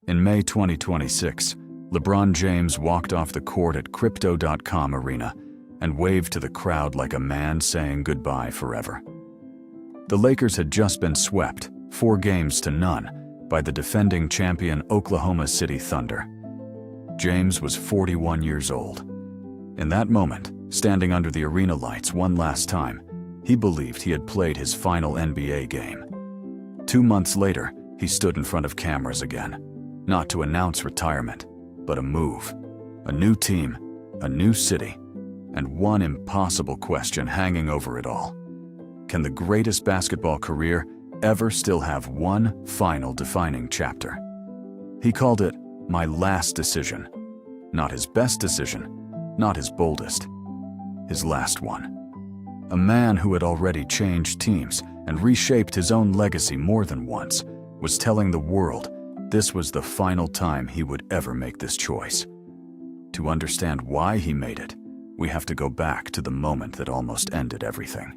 In May 2026, LeBron James walked off the court at Crypto.com Arena and waved to the crowd like a man saying goodbye forever. The Lakers had just been swept, 4-0, by the defending champion Oklahoma City Thunder. James was 41 years old. In that moment, standing under the arena lights one last time, he believed he had played his final NBA game. 2 months later, he stood in front of cameras again, not to announce retirement, but a move, a new team, a new city, and one impossible question hanging over it all. Can the greatest basketball career ever still have one final defining chapter? He called it my last decision. Not his best decision, not his boldest, his last one. A man who had already changed teams and reshaped his own legacy more than once was telling the world this was the final time he would ever make this choice. To understand why he made it, we have to go back to the moment that almost ended everything.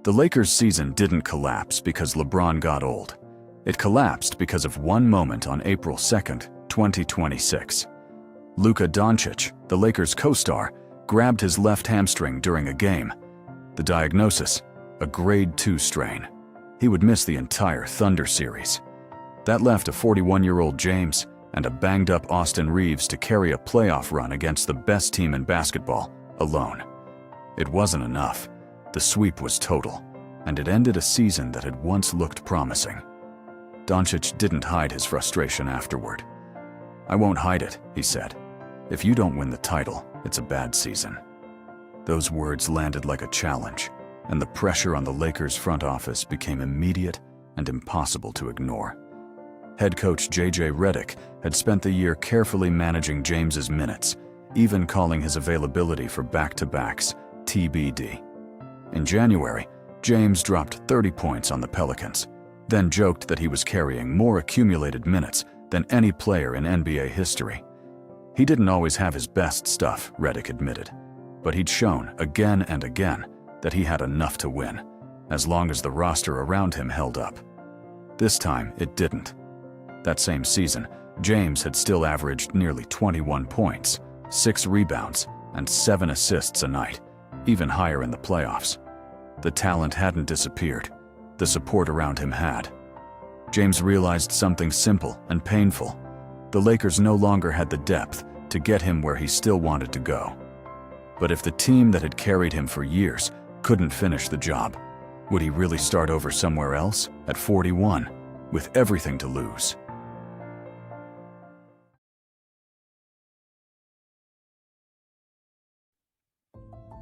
The Lakers' season didn't collapse because LeBron got old. It collapsed because of one moment on April 2nd, 2026. Luka Dončić, the Lakers' co-star, grabbed his left hamstring during a game. The diagnosis, a grade 2 strain. He would miss the entire Thunder series. That left a 41-year-old James and a banged-up Austin Reeves to carry a playoff run against the best team in basketball, alone. It wasn't enough. The sweep was total, and it ended a season that had once looked promising. Dončić didn't hide his frustration afterward. "I won't hide it," he said. "If you don't win the title, it's a bad season." Those words landed like a challenge, and the pressure on the Lakers' front office became immediate and impossible to ignore. Head coach J.J. Redick had spent the year carefully managing James's minutes, even calling his availability for back-to-backs TBD. In January, James dropped 30 points on the Pelicans, then joked that he was carrying more accumulated minutes than any player in NBA history. He didn't always have his best stuff, Redick admitted, but he'd shown again and again that he had enough to win, as long as the roster around him held up. This time, it didn't. That same season, James had still averaged nearly 21 points, 6 rebounds, and 7 assists a night, even higher in the playoffs. The talent hadn't disappeared. The support around him had. James realized something simple and painful. The Lakers no longer had the depth to get him where he still wanted to go. But if the team that had carried him for years couldn't finish the job, would he really start over somewhere else at 41, with everything to lose?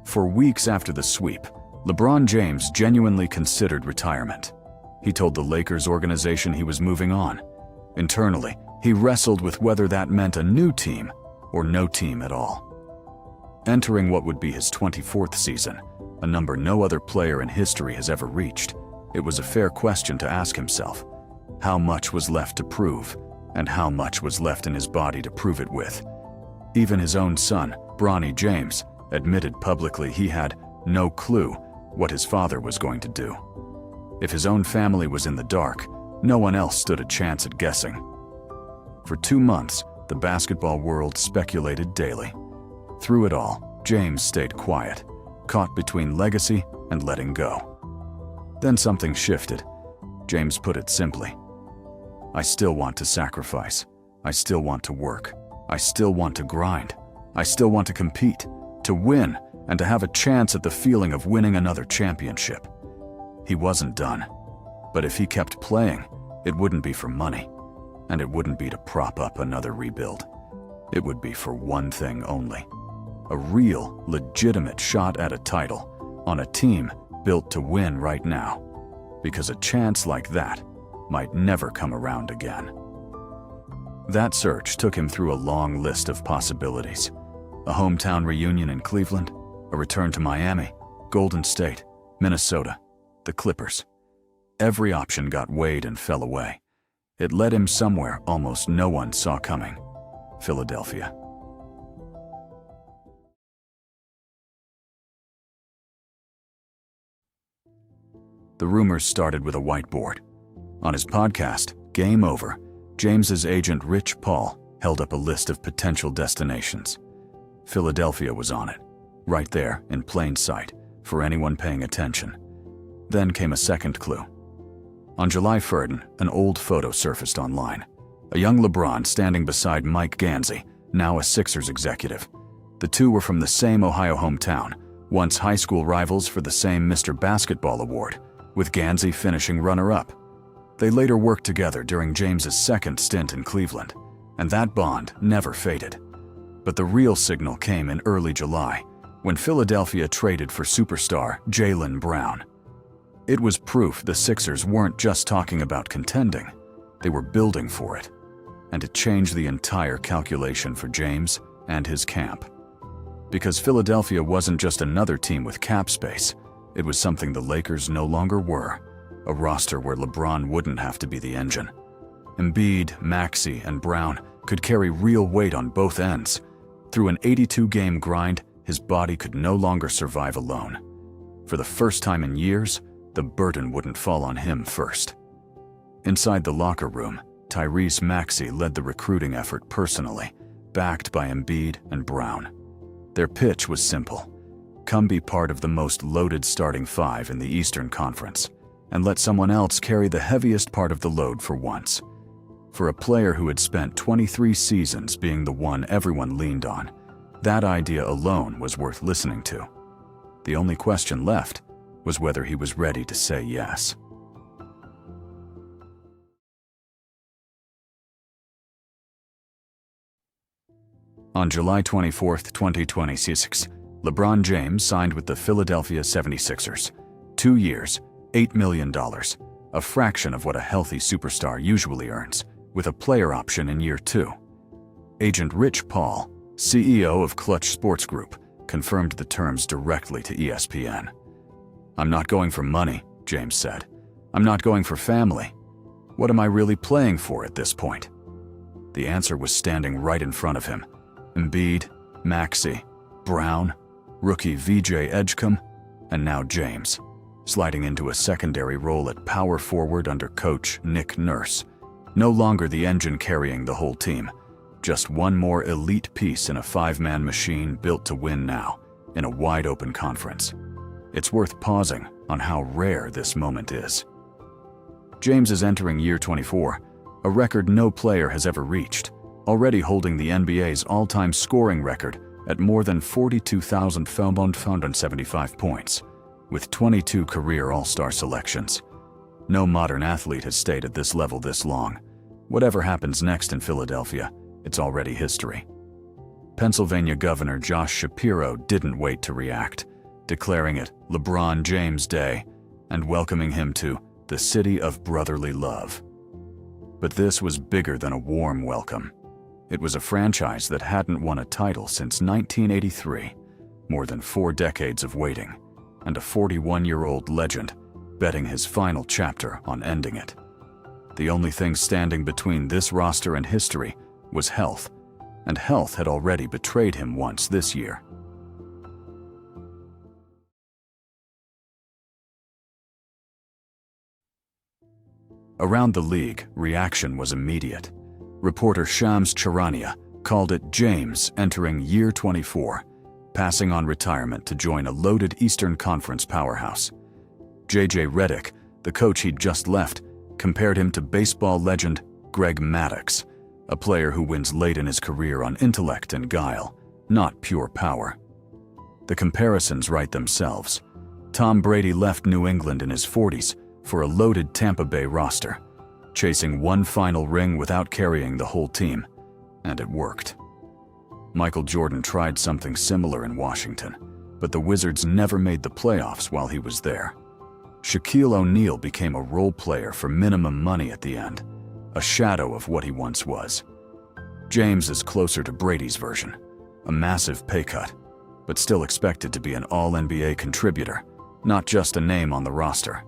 For weeks after the sweep, LeBron James genuinely considered retirement. He told the Lakers organization he was moving on. Internally, he wrestled with whether that meant a new team or no team at all. Entering what would be his 24th season, a number no other player in history has ever reached, it was a fair question to ask himself. How much was left to prove, and how much was left in his body to prove it with? Even his own son, Bronny James, admitted publicly he had no clue what his father was going to do. If his own family was in the dark, no one else stood a chance at guessing. For 2 months, the basketball world speculated daily. Through it all, James stayed quiet, caught between legacy and letting go. Then something shifted. James put it simply, "I still want to sacrifice. I still want to work. I still want to grind. I still want to compete, to win, and to have a chance at the feeling of winning another championship." He wasn't done. But if he kept playing, it wouldn't be for money, and it wouldn't be to prop up another rebuild. It would be for one thing only: a real, legitimate shot at a title on a team built to win right now, because a chance like that might never come around again. That search took him through a long list of possibilities. A hometown reunion in Cleveland, a return to Miami, Golden State, Minnesota, the Clippers. Every option got weighed and fell away. It led him somewhere almost no one saw coming: Philadelphia. The rumors started with a whiteboard. On his podcast, Game Over, James's agent Rich Paul held up a list of potential destinations. Philadelphia was on it, right there in plain sight for anyone paying attention. Then came a second clue. On July 3rd, an old photo surfaced online. A young LeBron standing beside Mike Gansey, now a Sixers executive. The two were from the same Ohio hometown, once high school rivals for the same Mr. Basketball award, with Gansey finishing runner-up. They later worked together during James's second stint in Cleveland, and that bond never faded. But the real signal came in early July, when Philadelphia traded for superstar Jaylen Brown. It was proof the Sixers weren't just talking about contending, they were building for it. And it changed the entire calculation for James and his camp. Because Philadelphia wasn't just another team with cap space, it was something the Lakers no longer were, a roster where LeBron wouldn't have to be the engine. Embiid, Maxey, and Brown could carry real weight on both ends. Through an 82-game grind, his body could no longer survive alone. For the first time in years, the burden wouldn't fall on him first. Inside the locker room, Tyrese Maxey led the recruiting effort personally, backed by Embiid and Brown. Their pitch was simple. Come be part of the most loaded starting five in the Eastern Conference, and let someone else carry the heaviest part of the load for once. For a player who had spent 23 seasons being the one everyone leaned on, that idea alone was worth listening to. The only question left was whether he was ready to say yes. On July 24, 2026, LeBron James signed with the Philadelphia 76ers. 2 years, $8 million, a fraction of what a healthy superstar usually earns, with a player option in year 2. Agent Rich Paul, CEO of Clutch Sports Group, confirmed the terms directly to ESPN. "I'm not going for money," James said. "I'm not going for family. What am I really playing for at this point?" The answer was standing right in front of him. Embiid, Maxey, Brown, rookie VJ Edgecombe, and now James, sliding into a secondary role at power forward under coach Nick Nurse. No longer the engine carrying the whole team, just one more elite piece in a five-man machine built to win now, in a wide-open conference. It's worth pausing on how rare this moment is. James is entering year 24, a record no player has ever reached, already holding the NBA's all-time scoring record at more than 42,475 points, with 22 career All-Star selections. No modern athlete has stayed at this level this long. Whatever happens next in Philadelphia, it's already history. Pennsylvania Governor Josh Shapiro didn't wait to react, declaring it LeBron James Day and welcoming him to the city of brotherly love. But this was bigger than a warm welcome. It was a franchise that hadn't won a title since 1983, more than 4 decades of waiting, and a 41-year-old legend betting his final chapter on ending it. The only thing standing between this roster and history was health, and health had already betrayed him once this year. Around the league, reaction was immediate. Reporter Shams Charania called it James entering year 24, passing on retirement to join a loaded Eastern Conference powerhouse. J.J. Redick, the coach he'd just left, compared him to baseball legend Greg Maddux, a player who wins late in his career on intellect and guile, not pure power. The comparisons write themselves. Tom Brady left New England in his 40s for a loaded Tampa Bay roster, chasing one final ring without carrying the whole team, and it worked. Michael Jordan tried something similar in Washington, but the Wizards never made the playoffs while he was there. Shaquille O'Neal became a role player for minimum money at the end, a shadow of what he once was. James is closer to Brady's version, a massive pay cut, but still expected to be an All-NBA contributor, not just a name on the roster.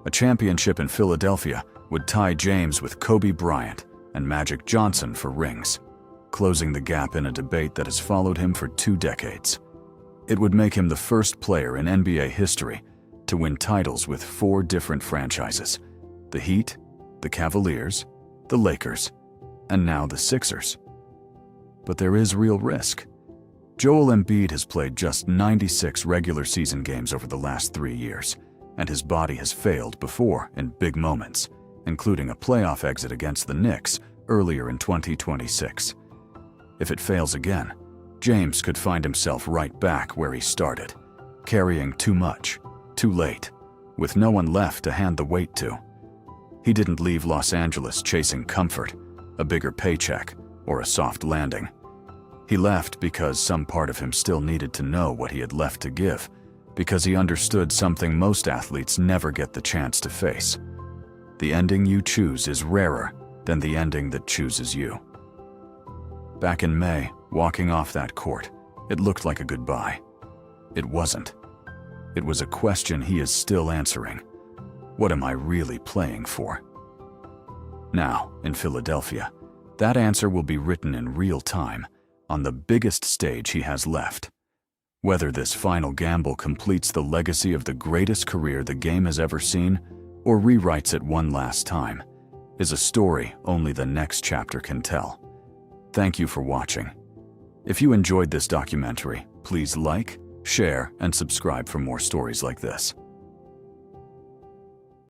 A championship in Philadelphia would tie James with Kobe Bryant and Magic Johnson for rings, closing the gap in a debate that has followed him for 2 decades. It would make him the first player in NBA history to win titles with 4 different franchises: the Heat, the Cavaliers, the Lakers, and now the Sixers. But there is real risk. Joel Embiid has played just 96 regular season games over the last 3 years, and his body has failed before in big moments, including a playoff exit against the Knicks earlier in 2026. If it fails again, James could find himself right back where he started, carrying too much, too late, with no one left to hand the weight to. He didn't leave Los Angeles chasing comfort, a bigger paycheck, or a soft landing. He left because some part of him still needed to know what he had left to give, because he understood something most athletes never get the chance to face. The ending you choose is rarer than the ending that chooses you. Back in May, walking off that court, it looked like a goodbye. It wasn't. It was a question he is still answering. What am I really playing for? Now, in Philadelphia, that answer will be written in real time, on the biggest stage he has left. Whether this final gamble completes the legacy of the greatest career the game has ever seen, or rewrites it one last time, is a story only the next chapter can tell. Thank you for watching. If you enjoyed this documentary, please like, share, and subscribe for more stories like this.